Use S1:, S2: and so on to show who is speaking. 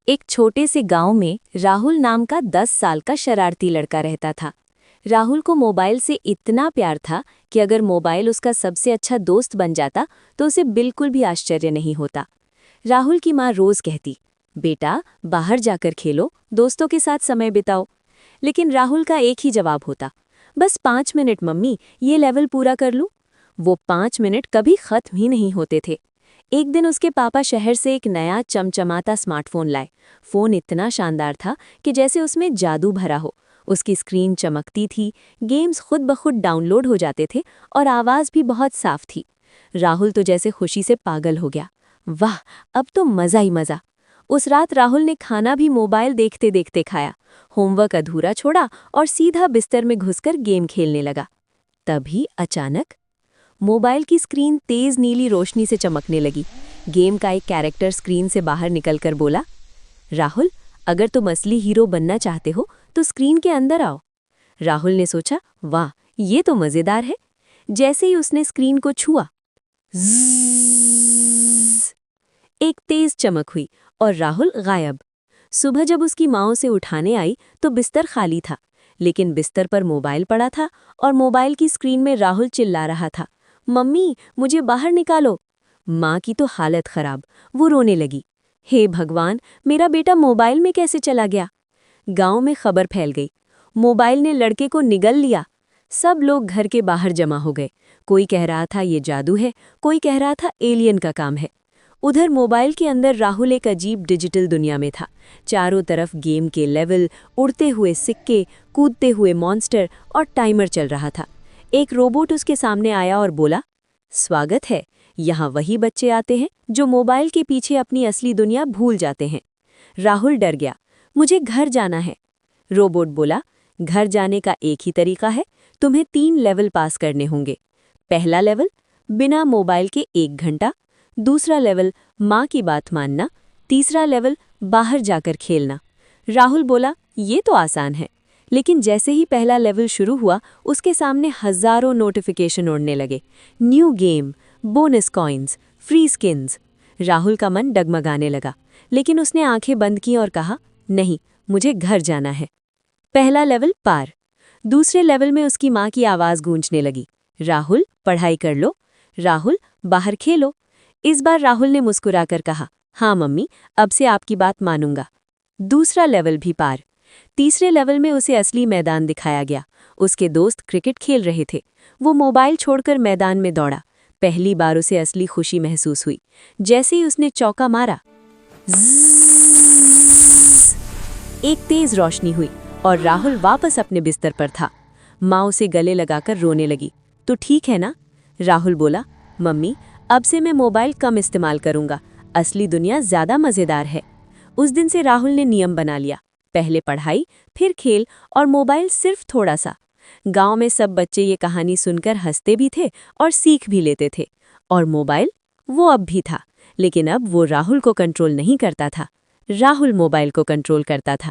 S1: एक छोटे से गांव में राहुल नाम का 10 साल का शरारती लड़का रहता था। राहुल को मोबाइल से इतना प्यार था कि अगर मोबाइल उसका सबसे अच्छा दोस्त बन जाता तो उसे बिल्कुल भी आश्चर्य नहीं होता। राहुल की माँ रोज कहती, बेटा बाहर जाकर खेलो, दोस्तों के साथ समय बिताओ। लेकिन राहुल का एक ही जवाब होता, बस 5 मिनट मम्मी, ये लेवल पूरा कर लूं। वो 5 मिनट कभी खत्म ही नहीं होते थे। एक दिन उसके पापा शहर से एक नया चमचमाता स्मार्टफोन लाए। फोन इतना शानदार था कि जैसे उसमें जादू भरा हो। उसकी स्क्रीन चमकती थी, गेम्स खुद ब खुद डाउनलोड हो जाते थे और आवाज़ भी बहुत साफ थी। राहुल तो जैसे खुशी से पागल हो गया। वाह, अब तो मज़ा ही मज़ा। उस रात राहुल ने खाना भी मोबाइल देखते देखते खाया, होमवर्क अधूरा छोड़ा और सीधा बिस्तर में घुसकर गेम खेलने लगा। तभी अचानक मोबाइल की स्क्रीन तेज नीली रोशनी से चमकने लगी। गेम का एक कैरेक्टर स्क्रीन से बाहर निकलकर बोला, राहुल, अगर तुम असली हीरो बनना चाहते हो तो स्क्रीन के अंदर आओ। राहुल ने सोचा, वाह, ये तो मजेदार है। जैसे ही उसने स्क्रीन को छुआ, ज़्ज़, एक तेज चमक हुई और राहुल गायब। सुबह जब उसकी माँ उसे उठाने आई तो बिस्तर खाली था, लेकिन बिस्तर पर मोबाइल पड़ा था और मोबाइल की स्क्रीन में राहुल चिल्ला रहा था, मम्मी मुझे बाहर निकालो। माँ की तो हालत खराब, वो रोने लगी। हे भगवान, मेरा बेटा मोबाइल में कैसे चला गया? गांव में खबर फैल गई, मोबाइल ने लड़के को निगल लिया। सब लोग घर के बाहर जमा हो गए। कोई कह रहा था ये जादू है, कोई कह रहा था एलियन का काम है। उधर मोबाइल के अंदर राहुल एक अजीब डिजिटल दुनिया में था। चारों तरफ गेम के लेवल, उड़ते हुए सिक्के, कूदते हुए मॉन्स्टर और टाइमर चल रहा था। एक रोबोट उसके सामने आया और बोला, स्वागत है, यहाँ वही बच्चे आते हैं जो मोबाइल के पीछे अपनी असली दुनिया भूल जाते हैं। राहुल डर गया, मुझे घर जाना है। रोबोट बोला, घर जाने का एक ही तरीका है, तुम्हें 3 लेवल पास करने होंगे। पहला लेवल, बिना मोबाइल के 1 घंटा। दूसरा लेवल, माँ की बात मानना। तीसरा लेवल, बाहर जाकर खेलना। राहुल बोला, ये तो आसान है। लेकिन जैसे ही पहला लेवल शुरू हुआ, उसके सामने हजारों नोटिफिकेशन उड़ने लगे। New game, bonus coins, free skins. Rahul का मन डगमगाने लगा, लेकिन उसने आंखें बंद की और कहा, नहीं, मुझे घर जाना है। पहला लेवल पार। दूसरे लेवल में उसकी माँ की आवाज़ गूंजने लगी, राहुल पढ़ाई कर लो, राहुल बाहर खेलो। इस बार राहुल ने मुस्कुराकर कहा, हाँ मम्मी, अब से आपकी बात मानूंगा। दूसरा लेवल भी पार। तीसरे लेवल में उसे असली मैदान दिखाया गया। उसके दोस्त क्रिकेट खेल रहे थे। वो मोबाइल छोड़कर मैदान में दौड़ा। पहली बार उसे असली खुशी महसूस हुई। जैसे ही उसने चौका मारा, ज़्ज़, एक तेज रोशनी हुई और राहुल वापस अपने बिस्तर पर था। माँ उसे गले लगाकर रोने लगी, तो ठीक है ना? राहुल बोला, मम्मी, अब से मैं मोबाइल कम इस्तेमाल करूंगा, असली दुनिया ज़्यादा मज़ेदार है। उस दिन से राहुल ने नियम बना लिया, पहले पढ़ाई, फिर खेल और मोबाइल सिर्फ थोड़ा सा। गांव में सब बच्चे ये कहानी सुनकर हंसते भी थे और सीख भी लेते थे। और मोबाइल, वो अब भी था, लेकिन अब वो राहुल को कंट्रोल नहीं करता था, राहुल मोबाइल को कंट्रोल करता था।